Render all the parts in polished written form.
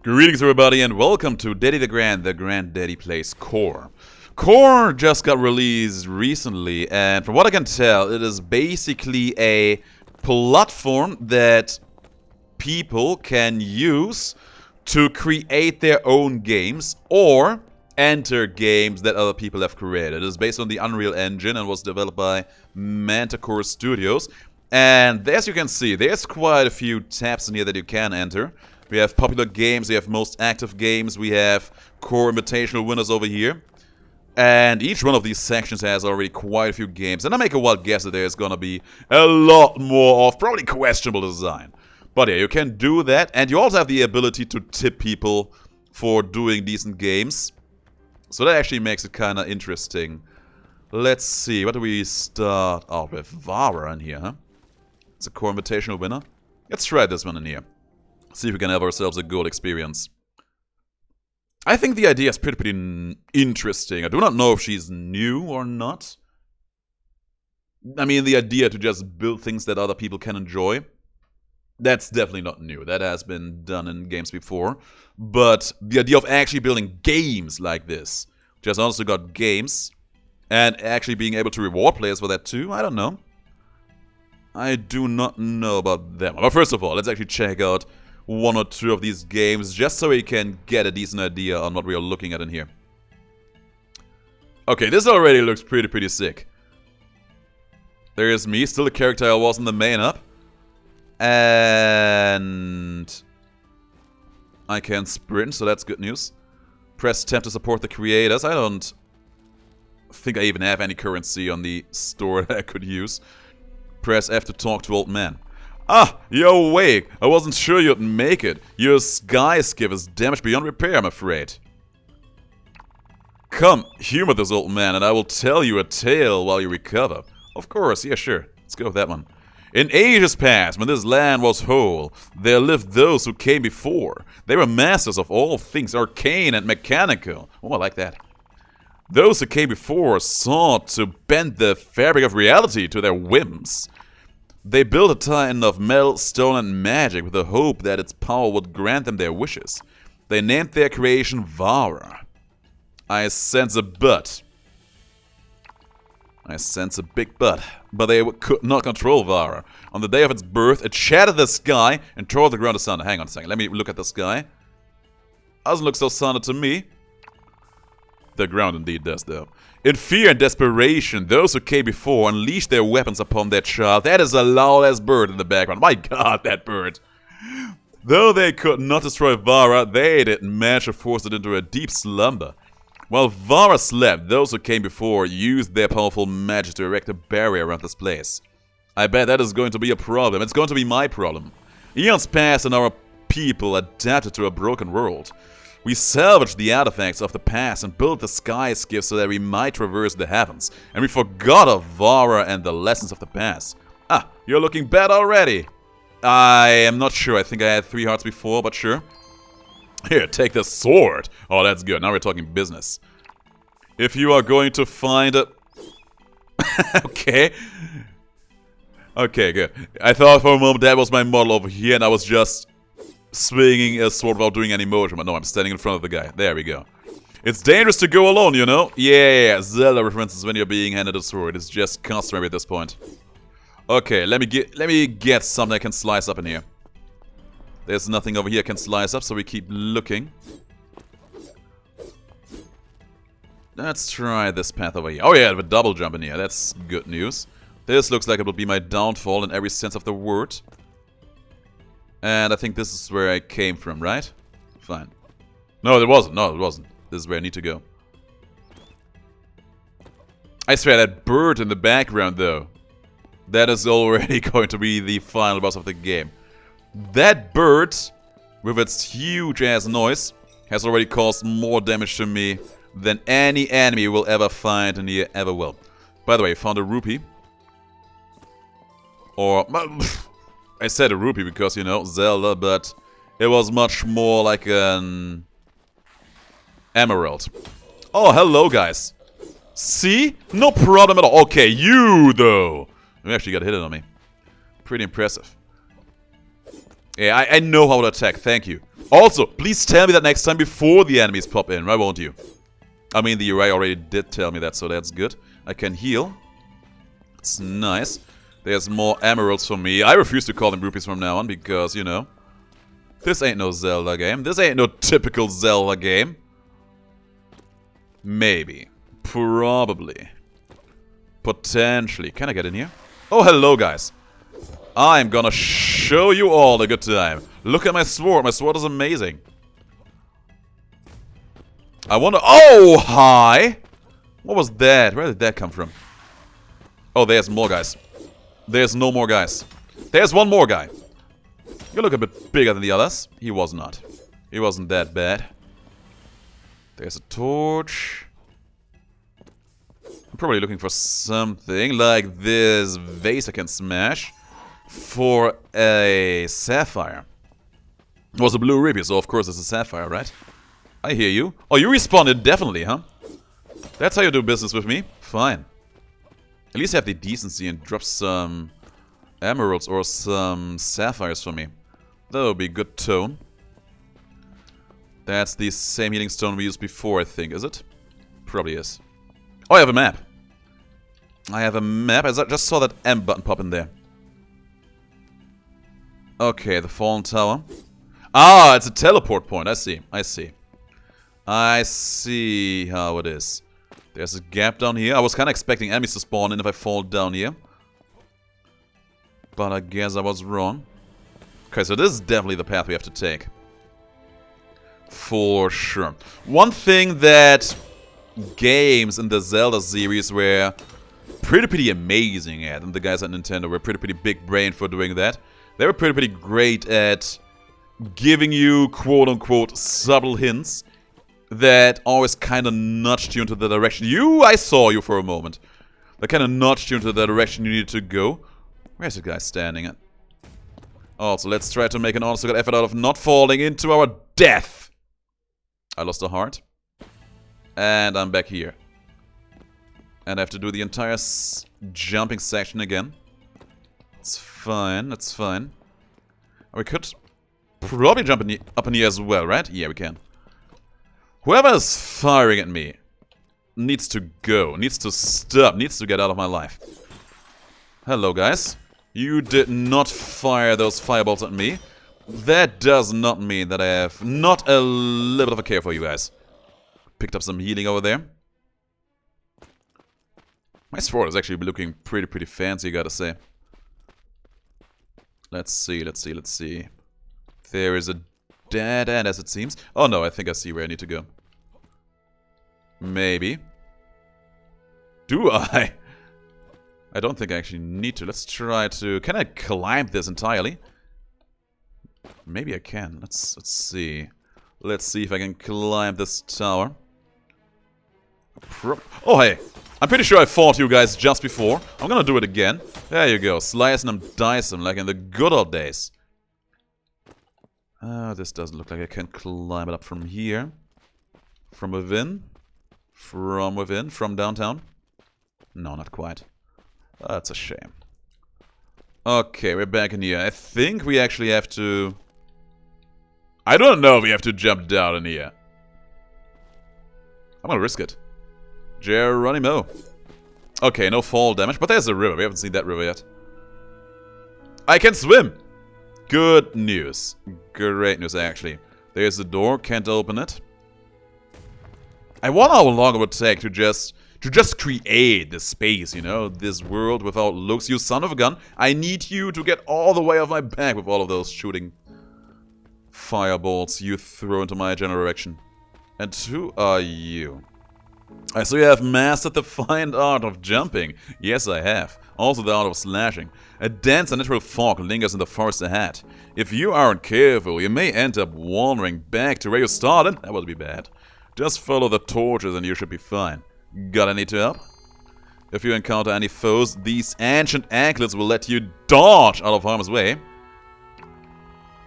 Greetings everybody and welcome to Daddy DeGrand, the Granddaddy Plays Core. Core just got released recently, and from what I can tell, it is basically a platform that people can use to create their own games or enter games that other people have created. It is based on the Unreal Engine and was developed by Manticore Studios. And as you can see, there's quite a few tabs in here that you can enter. We have popular games, we have most active games, we have core invitational winners over here. And each one of these sections has already quite a few games. And I make a wild guess that there's gonna be a lot more of probably questionable design. But yeah, you can do that. And you also have the ability to tip people for doing decent games. So that actually makes it kind of interesting. Let's see, what do we start out with? Vara in here, huh? It's a core invitational winner. Let's try this one in here. See if we can have ourselves a good experience. I think the idea is pretty interesting. I do not know if she's new or not. I mean, the idea to just build things that other people can enjoy, that's definitely not new. That has been done in games before. But the idea of actually building games like this, which has also got games, and actually being able to reward players for that too, I don't know. I do not know about them. But first of all, let's actually check out one or two of these games, just so we can get a decent idea on what we are looking at in here. Okay, this already looks pretty sick. There is me, still the character I was in the main up. And I can sprint, so that's good news. Press tab to support the creators. I don't think I even have any currency on the store that I could use. Press F to talk to old man. Ah, you're awake. I wasn't sure you'd make it. Your sky skiff is damaged beyond repair, I'm afraid. Come, humor this old man and I will tell you a tale while you recover. Of course, yeah, sure. Let's go with that one. In ages past, when this land was whole, there lived those who came before. They were masters of all things arcane and mechanical. Oh, I like that. Those who came before sought to bend the fabric of reality to their whims. They built a titan of metal, stone, and magic with the hope that its power would grant them their wishes. They named their creation Vara. I sense a butt. I sense a big butt. But they could not control Vara. On the day of its birth, it shattered the sky and tore the ground asunder. Hang on a second, let me look at the sky. Doesn't look so sunny to me. The ground indeed does, though. In fear and desperation, those who came before unleashed their weapons upon their child. That is a loud-ass bird in the background. My god, that bird. Though they could not destroy Vara, they didn't manage to force it into a deep slumber. While Vara slept, those who came before used their powerful magic to erect a barrier around this place. I bet that is going to be a problem. It's going to be my problem. Eons passed and our people adapted to a broken world. We salvaged the artifacts of the past and built the sky skiff so that we might traverse the heavens. And we forgot of Vara and the lessons of the past. Ah, you're looking bad already. I am not sure. I think I had 3 hearts before, but sure. Here, take the sword. Oh, that's good. Now we're talking business. If you are going to find a... Okay. Okay, good. I thought for a moment that was my model over here and I was just swinging a sword without doing any motion, but no, I'm standing in front of the guy. There we go. It's dangerous to go alone, you know? Yeah, Zelda references when you're being handed a sword. It's just customary at this point. Okay, let me get something I can slice up in here. There's nothing over here I can slice up, so we keep looking. Let's try this path over here. Oh yeah, I have a double jump in here. That's good news. This looks like it will be my downfall in every sense of the word. And I think this is where I came from, right? Fine. No, it wasn't. No, it wasn't. This is where I need to go. I swear, that bird in the background, though. That is already going to be the final boss of the game. That bird, with its huge-ass noise, has already caused more damage to me than any enemy will ever find in here ever will. By the way, I found a rupee. Or... I said a rupee because, you know, Zelda, but it was much more like an emerald. Oh, hello, guys. See? No problem at all. Okay, you, though. You actually got hit on me. Pretty impressive. Yeah, I know how to attack. Thank you. Also, please tell me that next time before the enemies pop in, why won't you? I mean, the UI already did tell me that, so that's good. I can heal. It's nice. There's more emeralds for me. I refuse to call them rupees from now on because, you know, this ain't no Zelda game. This ain't no typical Zelda game. Maybe. Probably. Potentially. Can I get in here? Oh, hello, guys. I'm gonna show you all a good time. Look at my sword. My sword is amazing. I wonder... Oh, hi! What was that? Where did that come from? Oh, there's more guys. There's no more guys. There's one more guy. You look a bit bigger than the others. He was not. He wasn't that bad. There's a torch. I'm probably looking for something like this vase I can smash for a sapphire. It was a blue ruby, so of course it's a sapphire, right? I hear you. Oh, you responded definitely, huh? That's how you do business with me? Fine. At least have the decency and drop some emeralds or some sapphires for me. That would be good tone. That's the same healing stone we used before, I think, is it? Probably is. Oh, I have a map. I have a map. I just saw that M button pop in there. Okay, the fallen tower. Ah, it's a teleport point. I see. I see. I see how it is. There's a gap down here. I was kind of expecting enemies to spawn in if I fall down here. But I guess I was wrong. Okay, so this is definitely the path we have to take. For sure. One thing that games in the Zelda series were pretty amazing at, and the guys at Nintendo were pretty big brain for doing that. They were pretty great at giving you quote-unquote subtle hints that always kind of nudged you into the direction. I saw you for a moment. That kind of nudged you into the direction you needed to go. Where's the guy standing at? Also, let's try to make an honest to God effort out of not falling into our death. I lost a heart. And I'm back here. And I have to do the entire jumping section again. It's fine, it's fine. We could probably jump up in here as well, right? Yeah, we can. Whoever is firing at me needs to go, needs to stop, needs to get out of my life. Hello, guys. You did not fire those fireballs at me. That does not mean that I have not a little bit of a care for you guys. Picked up some healing over there. My sword is actually looking pretty fancy, I gotta say. Let's see, let's see, let's see. There is a dead end, as it seems. Oh no, I think I see where I need to go. Maybe. Do I? I don't think I actually need to. Let's try to... Can I climb this entirely? Maybe I can. Let's see. Let's see if I can climb this tower. Oh, hey. I'm pretty sure I fought you guys just before. I'm gonna do it again. There you go. Slice them, dice them, like in the good old days. This doesn't look like I can climb it up from here. From within? From within? From downtown? No, not quite. That's a shame. Okay, we're back in here. I think we actually have to... I don't know if we have to jump down in here. I'm gonna risk it. Geronimo. Okay, no fall damage, but there's a river. We haven't seen that river yet. I can swim! Good news. Great news, actually. There's the door. Can't open it. I wonder how long it would take to just create this space, you know? This world without looks. You son of a gun. I need you to get all the way off my back with all of those shooting fireballs you throw into my general direction. And who are you? I see you have mastered the fine art of jumping. Yes, I have. Also the art of slashing. A dense and natural fog lingers in the forest ahead. If you aren't careful, you may end up wandering back to where you started. That would be bad. Just follow the torches and you should be fine. Got any help? If you encounter any foes, these ancient anklets will let you dodge out of harm's way.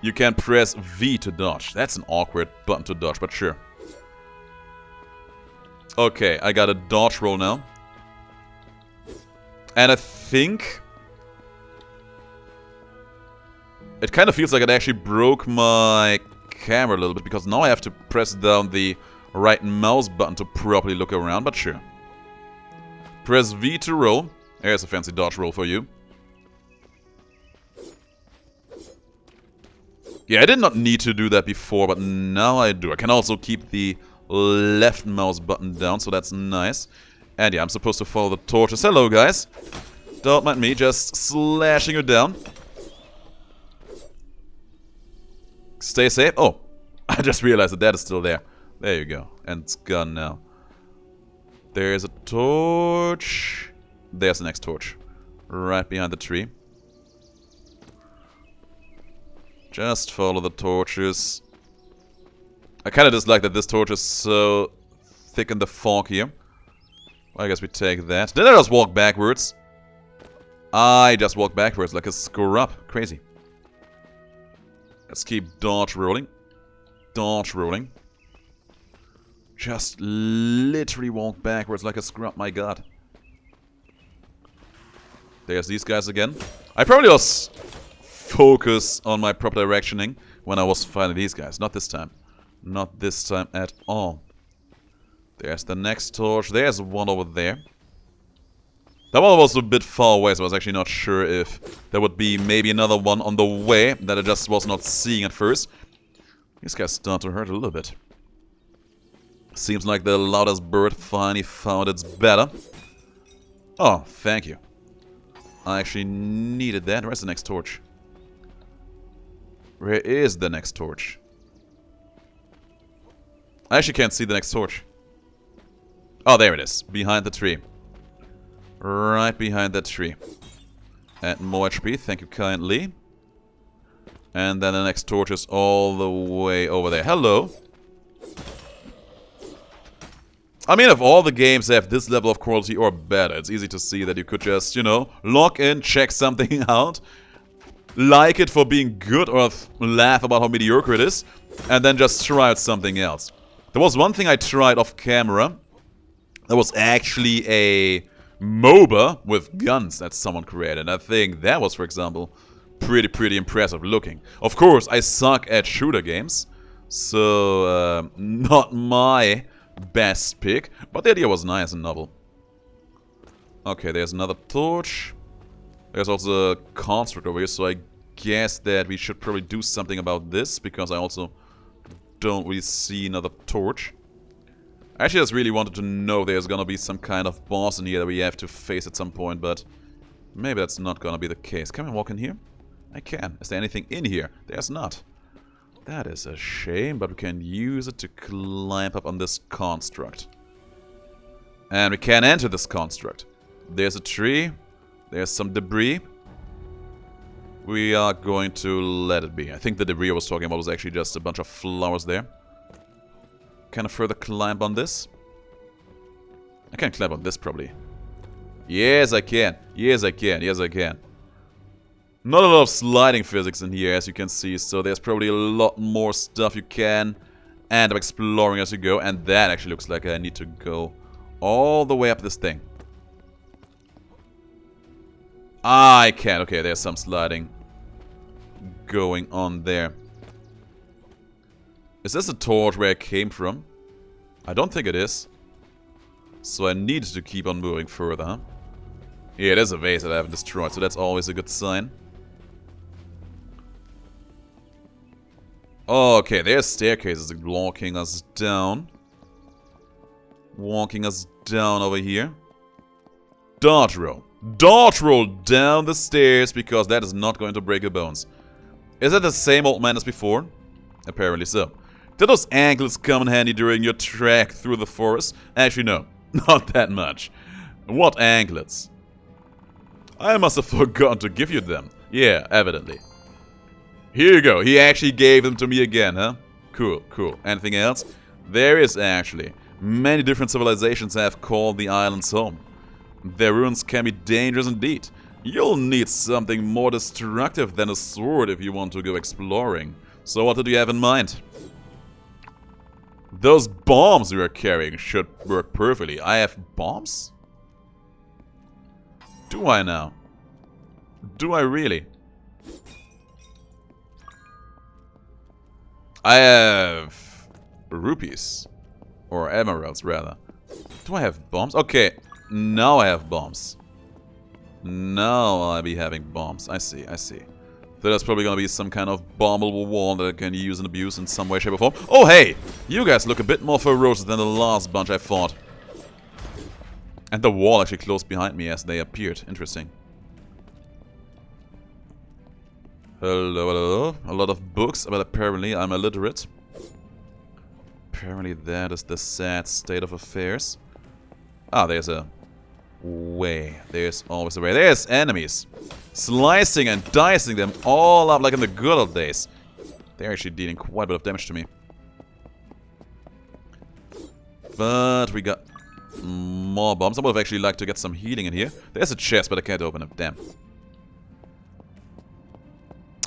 You can press V to dodge. That's an awkward button to dodge, but sure. Okay, I got a dodge roll now. And I think... it kind of feels like it actually broke my camera a little bit, because now I have to press down the right mouse button to properly look around, but sure. Press V to roll. There's a fancy dodge roll for you. Yeah, I did not need to do that before, but now I do. I can also keep the left mouse button down, so that's nice. And yeah, I'm supposed to follow the torches. Hello, guys. Don't mind me, just slashing you down. Stay safe. Oh, I just realized that is still there. There you go. And it's gone now. There's a torch. There's the next torch. Right behind the tree. Just follow the torches. I kind of dislike that this torch is so thick in the fog here. Well, I guess we take that. Did I just walk backwards? I just walked backwards like a scrub. Crazy. Let's keep dodge rolling. Dodge rolling. Just literally walk backwards like a scrub, my god. There's these guys again. I probably was focus on my proper directioning when I was fighting these guys. Not this time. Not this time at all. There's the next torch. There's one over there. That one was a bit far away, so I was actually not sure if there would be maybe another one on the way that I just was not seeing at first. These guys start to hurt a little bit. Seems like the loudest bird finally found its better. Oh, thank you. I actually needed that. Where's the next torch? Where is the next torch? I actually can't see the next torch. Oh, there it is. Behind the tree. Right behind that tree. And more HP, thank you kindly. And then the next torch is all the way over there. Hello. I mean, if all the games have this level of quality or better, it's easy to see that you could just, you know, log in, check something out, like it for being good or laugh about how mediocre it is, and then just try out something else. There was one thing I tried off camera. That was actually a MOBA with guns that someone created. And I think that was, for example, pretty impressive looking. Of course, I suck at shooter games, so not my best pick, but the idea was nice and novel. Okay, there's another torch. There's also a construct over here, so I guess that we should probably do something about this, because I also don't really see another torch. I actually just really wanted to know if there's gonna be some kind of boss in here that we have to face at some point, but maybe that's not gonna be the case. Can I walk in here? I can. Is there anything in here? There's not. That is a shame, but we can use it to climb up on this construct. And we can enter this construct. There's a tree. There's some debris. We are going to let it be. I think the debris I was talking about was actually just a bunch of flowers there. Can I further climb on this? I can climb on this probably. Yes, I can. Yes, I can. Yes, I can. Not a lot of sliding physics in here, as you can see, so there's probably a lot more stuff you can end up exploring as you go, and that actually looks like I need to go all the way up this thing. I can. Okay, there's some sliding going on there. Is this a torch where I came from? I don't think it is. So I need to keep on moving further, huh? Yeah, it is a vase that I haven't destroyed, so that's always a good sign. Okay, there's staircases walking us down. Walking us down over here. Dodge roll. Dodge roll down the stairs, because that is not going to break your bones. Is that the same old man as before? Apparently so. Did those anklets come in handy during your trek through the forest? Actually, no. Not that much. What anklets? I must have forgotten to give you them. Yeah, evidently. Here you go. He actually gave them to me again, huh? Cool, cool. Anything else? There is actually. Many different civilizations have called the islands home. Their ruins can be dangerous indeed. You'll need something more destructive than a sword if you want to go exploring. So what did you have in mind? Those bombs we are carrying should work perfectly. I have bombs? Do I now? Do I really? I have rupees. Or emeralds, rather. Do I have bombs? Okay, now I have bombs. Now I'll be having bombs. I see, I see. So there's probably gonna be some kind of bombable wall that I can use and abuse in some way, shape, or form. Oh, hey! You guys look a bit more ferocious than the last bunch I fought. And the wall actually closed behind me as they appeared. Interesting. Hello, hello. A lot of books, but apparently I'm illiterate. Apparently that is the sad state of affairs. Ah, there's a way. There's always a way. There's enemies. Slicing and dicing them all up like in the good old days. They're actually dealing quite a bit of damage to me. But we got more bombs. I would have actually liked to get some healing in here. There's a chest, but I can't open it. Damn.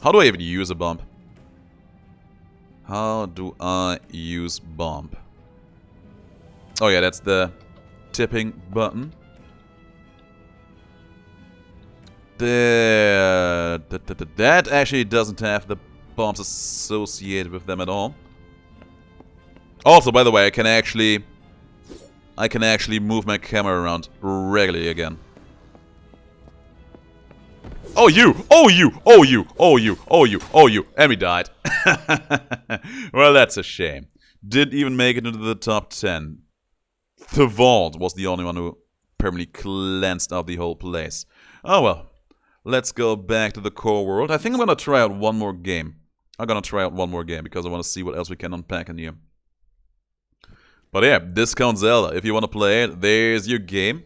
How do I even use a bomb? How do I use bomb? Oh yeah, that's the tipping button. That actually doesn't have the bombs associated with them at all. Also, by the way, I can actually move my camera around regularly again. Oh you! Oh you! Oh you! Oh you! Oh you! Oh you! And we died. Well, that's a shame. Didn't even make it into the top 10. The vault was the only one who permanently cleansed out the whole place. Oh well. Let's go back to the core world. I think I'm gonna try out one more game. Because I want to see what else we can unpack in here. But yeah, Discount Zelda. If you want to play it, there's your game.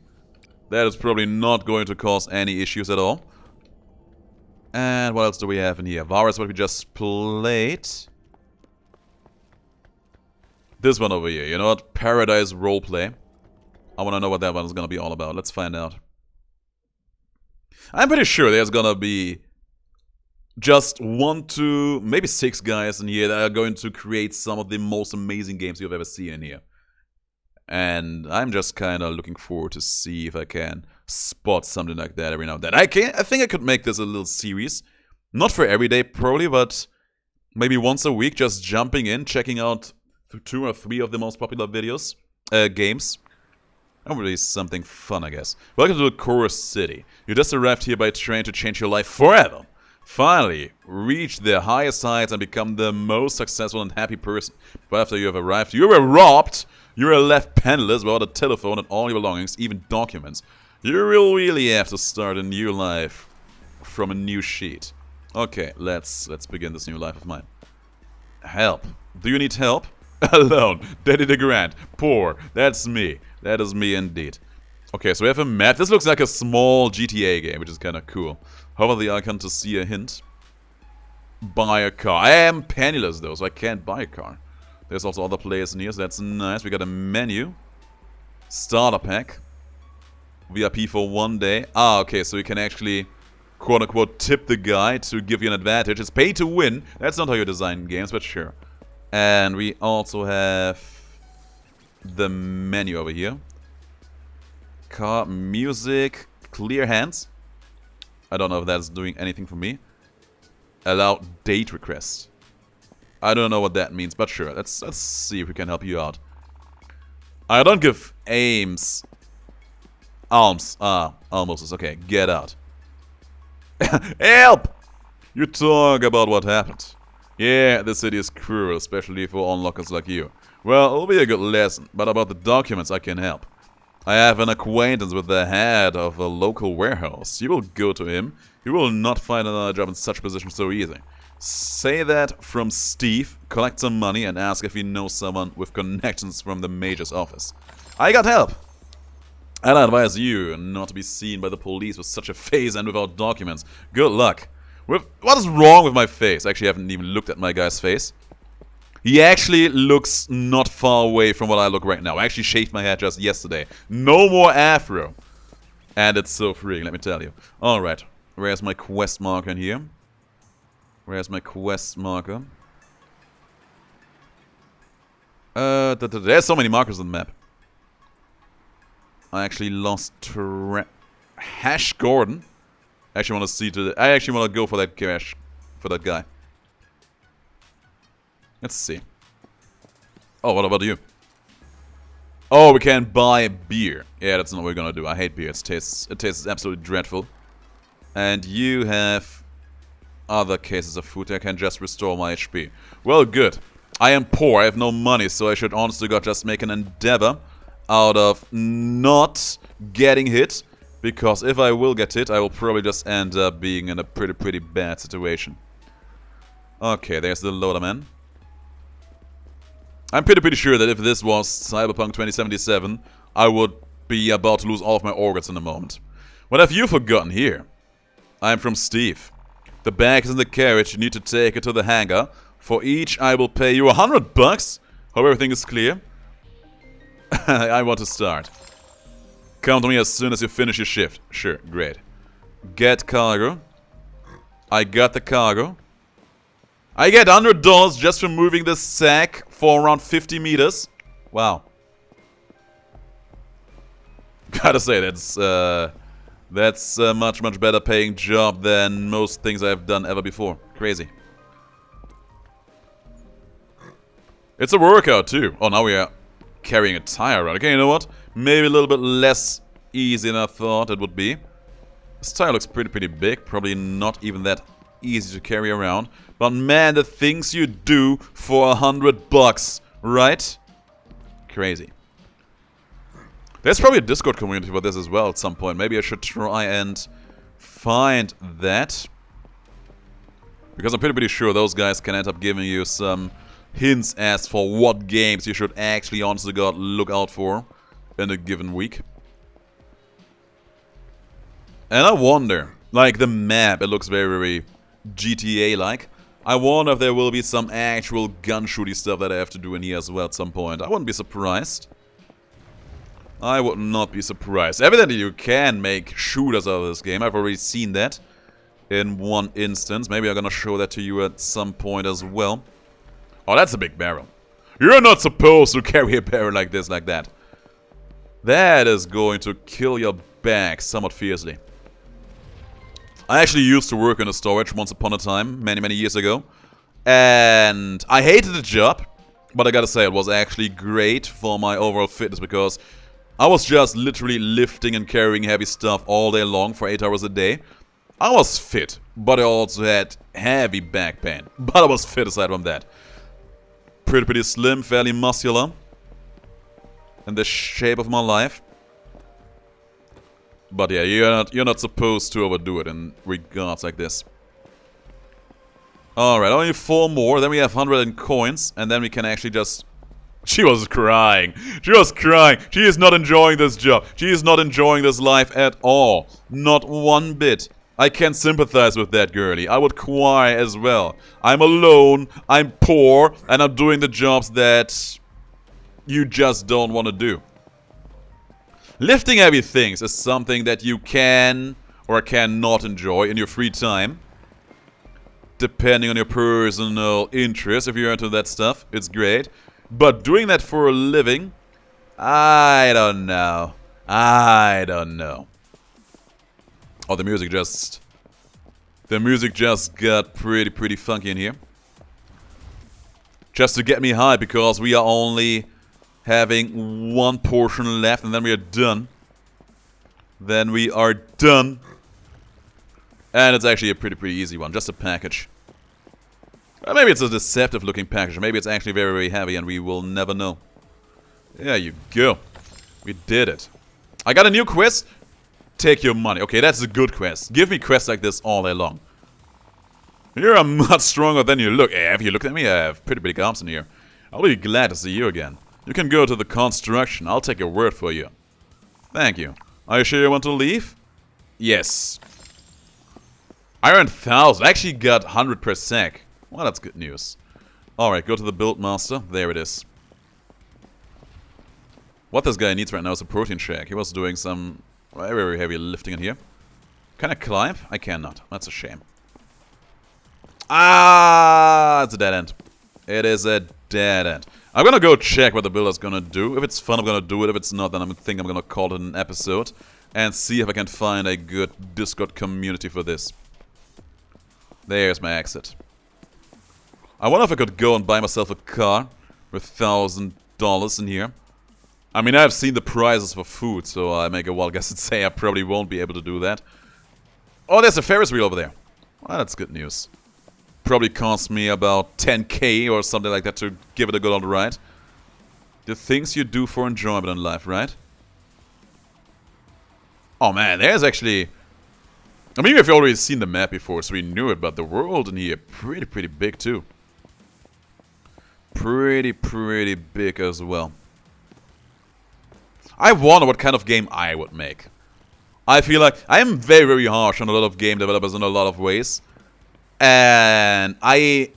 That is probably not going to cause any issues at all. And what else do we have in here? Vara is what we just played. This one over here. You know what? Paradise Roleplay. I want to know what that one is going to be all about. Let's find out. I'm pretty sure there's going to be just 1 to maybe 6 guys in here that are going to create some of the most amazing games you've ever seen in here. And I'm just kind of looking forward to see if I can spot something like that every now and then. I think I could make this a little series. Not for every day, probably, but maybe once a week, just jumping in, checking out 2 or 3 of the most popular videos, games. That would be something fun, I guess. Welcome to the Core City. You just arrived here by train to change your life forever. Finally, reach the highest heights and become the most successful and happy person. But after you have arrived, you were robbed. You were left penniless without a telephone and all your belongings, even documents. You will really have to start a new life from a new sheet. Okay, let's begin this new life of mine. Help. Do you need help? Alone. Daddy DeGrand. Poor. That's me. That is me indeed. Okay, so we have a map. This looks like a small GTA game, which is kind of cool. Hover the icon to see a hint. Buy a car. I am penniless though, so I can't buy a car. There's also other players in here, so that's nice. We got a menu. Starter pack. VIP for 1 day. Ah, okay, so you can actually, quote-unquote, tip the guy to give you an advantage. It's pay to win. That's not how you design games, but sure. And we also have the menu over here. Car, music, clear hands. I don't know if that's doing anything for me. Allow date request. I don't know what that means, but sure. Let's see if we can help you out. I don't give aims. Alms. Ah, almost. Okay, get out. Help! You talk about what happened. Yeah, the city is cruel, especially for onlookers like you. Well, it'll be a good lesson, but about the documents I can help. I have an acquaintance with the head of a local warehouse. You will go to him. You will not find another job in such a position so easy. Say that from Steve, collect some money, and ask if he knows someone with connections from the Major's office. I got help! I'd advise you not to be seen by the police with such a face and without documents. Good luck. What is wrong with my face? I actually haven't even looked at my guy's face. He actually looks not far away from what I look right now. I actually shaved my head just yesterday. No more afro. And it's so freeing, let me tell you. Alright, where's my quest marker in here? Where's my quest marker? There's so many markers on the map. I actually lost Hash Gordon. I actually want to see to the. I actually want to go for that cash, for that guy. Let's see. Oh, what about you? Oh, we can buy beer. Yeah, that's not what we're gonna do. I hate beer. It tastes absolutely dreadful. And you have other cases of food. I can just restore my HP. Well, good. I am poor. I have no money, so I should honestly God just make an endeavor out of not getting hit. Because if I will get hit, I will probably just end up being in a pretty bad situation. Okay, there's the loaderman. I'm pretty sure that if this was Cyberpunk 2077, I would be about to lose all of my organs in a moment. What have you forgotten here? I'm from Steve. The bag is in the carriage, you need to take it to the hangar. For each, I will pay you $100. Hope everything is clear. I want to start. Come to me as soon as you finish your shift. Sure, great. Get cargo. I got the cargo. I get $100 just for moving this sack for around 50 meters. Wow. Gotta say, that's a much better paying job than most things I've done ever before. Crazy. It's a workout too. Oh, now we are carrying a tire around. Okay, you know what? Maybe a little bit less easy than I thought it would be. This tire looks pretty big. Probably not even that easy to carry around. But man, the things you do for $100, right? Crazy. There's probably a Discord community for this as well at some point. Maybe I should try and find that. Because I'm pretty sure those guys can end up giving you some hints as for what games you should actually, honestly God, look out for in a given week. And I wonder, like the map, it looks very GTA-like. I wonder if there will be some actual gun-shooty stuff that I have to do in here as well at some point. I wouldn't be surprised. I would not be surprised. Evidently you can make shooters out of this game. I've already seen that in one instance. Maybe I'm gonna show that to you at some point as well. Oh, that's a big barrel. You're not supposed to carry a barrel like this, like that. That is going to kill your back somewhat fiercely. I actually used to work in a storage once upon a time, many years ago. And I hated the job, but I gotta say it was actually great for my overall fitness because I was just literally lifting and carrying heavy stuff all day long for 8 hours a day. I was fit, but I also had heavy back pain. But I was fit aside from that. Pretty slim, fairly muscular. In the shape of my life. But yeah, you're not supposed to overdo it in regards like this. Alright, only 4 more, then we have 100 in coins, and then we can actually just... She was crying. She was crying. She is not enjoying this job. She is not enjoying this life at all. Not one bit. I can sympathize with that girlie. I would cry as well. I'm alone, I'm poor, and I'm doing the jobs that you just don't want to do. Lifting heavy things is something that you can or cannot enjoy in your free time. Depending on your personal interest, if you're into that stuff, it's great. But doing that for a living, I don't know. I don't know. Oh, the music just got pretty funky in here. Just to get me high, because we are only having one portion left, and then we are done. Then we are done. And it's actually a pretty easy one, just a package. Well, maybe it's a deceptive looking package, maybe it's actually very heavy and we will never know. There you go. We did it. I got a new quest. Take your money. Okay, that's a good quest. Give me quests like this all day long. You're much stronger than you look. Hey, have you looked at me? I have pretty big arms in here. I'll be glad to see you again. You can go to the construction. I'll take your word for you. Thank you. Are you sure you want to leave? Yes. I earned 1,000. I actually got 100 per sec. Well, that's good news. Alright, go to the build master. There it is. What this guy needs right now is a protein shake. He was doing some very heavy lifting in here. Can I climb? I cannot. That's a shame. Ah, it's a dead end. It is a dead end. I'm gonna go check what the builder's gonna do. If it's fun, I'm gonna do it. If it's not, then I think I'm gonna call it an episode. And see if I can find a good Discord community for this. There's my exit. I wonder if I could go and buy myself a car with $1,000 in here. I mean, I've seen the prices for food, so I make a wild guess and say I probably won't be able to do that. Oh, there's a Ferris wheel over there. Well, that's good news. Probably cost me about 10k or something like that to give it a good old ride. The things you do for enjoyment in life, right? Oh man, there's actually... I mean, we've already seen the map before, so we knew it, but the world in here, pretty big too. Pretty big as well. I wonder what kind of game I would make. I feel like I am very harsh on a lot of game developers in a lot of ways. And I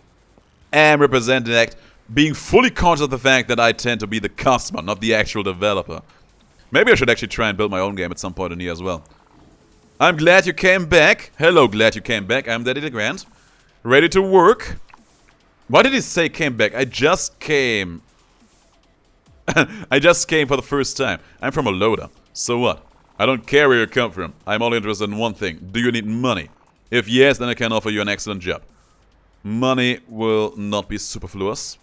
am representing that being fully conscious of the fact that I tend to be the customer, not the actual developer. Maybe I should actually try and build my own game at some point in here as well. I'm glad you came back. Hello, glad you came back. I'm Daddy DeGrand. Ready to work. Why did he say came back? I just came. I just came for the first time. I'm from a loader. So what? I don't care where you come from. I'm only interested in one thing. Do you need money? If yes, then I can offer you an excellent job. Money will not be superfluous.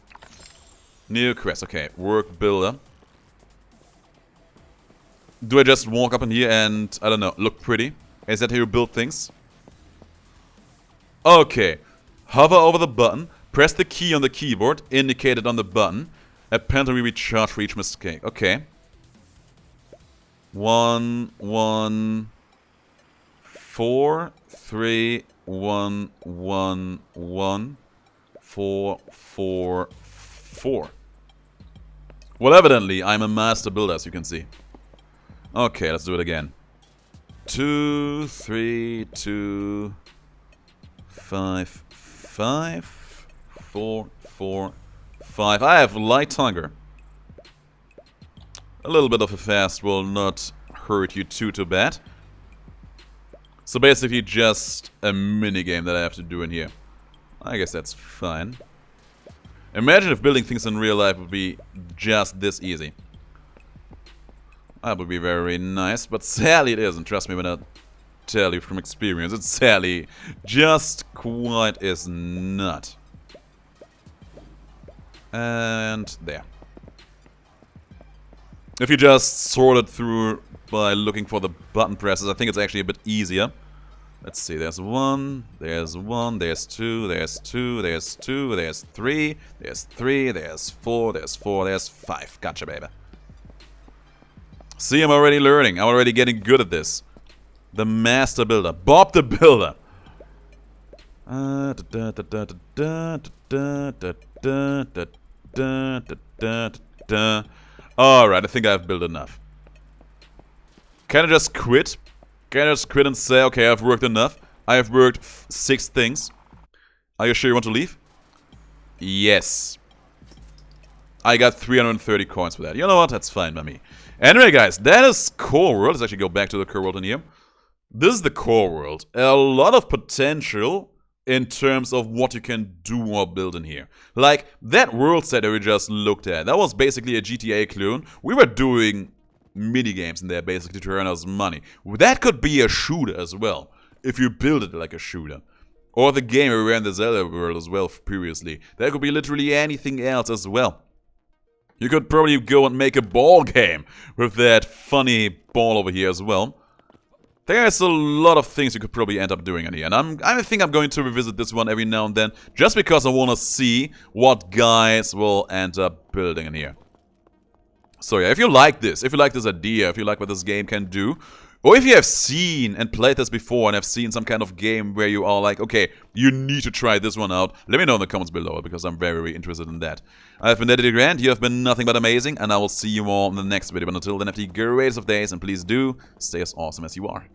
New quest. Okay, work builder. Do I just walk up in here and, I don't know, look pretty? Is that how you build things? Okay. Hover over the button. Press the key on the keyboard, indicated on the button. A penalty will be charged for each mistake. Okay. 1, 1, 4, 3, 1, 1, 1, 4, 4, 4. Well, evidently, I'm a master builder, as you can see. Okay, let's do it again. 2, 3, 2, 5, 5, 4, 4, 5. I have light hunger. A little bit of a fast will not hurt you too bad. So basically just a minigame that I have to do in here. I guess that's fine. Imagine if building things in real life would be just this easy. That would be very nice, but sadly it isn't. Trust me when I tell you from experience. It's sadly just quite is not. And there. If you just sort it through by looking for the button presses, I think it's actually a bit easier. Let's see, there's 1, there's 1, there's 2, there's 2, there's 2, there's 3, there's 3, there's 4, there's 4, there's 5. Gotcha, baby. See, I'm already learning. I'm already getting good at this. The master builder. Bob the builder. Alright, I think I've built enough. Can I just quit? Can I just quit and say, okay, I've worked enough? I have worked 6 things. Are you sure you want to leave? Yes. I got 330 coins for that. You know what? That's fine by me. Anyway, guys, that is core world. Let's actually go back to the core world in here. This is the core world. A lot of potential in terms of what you can do or build in here. Like, that world set that we just looked at, that was basically a GTA clone. We were doing minigames in there basically to earn us money. That could be a shooter as well, if you build it like a shooter. Or the game we were in the Zelda world as well previously. That could be literally anything else as well. You could probably go and make a ball game with that funny ball over here as well. There's a lot of things you could probably end up doing in here. And I think I'm going to revisit this one every now and then, just because I want to see what guys will end up building in here. So yeah, if you like this idea, if you like what this game can do, or if you have seen and played this before and have seen some kind of game where you are like, okay, you need to try this one out, let me know in the comments below, because I'm very interested in that. I've been Daddy DeGrand, you have been nothing but amazing, and I will see you all in the next video. But until then, have the greatest of days, and please do stay as awesome as you are.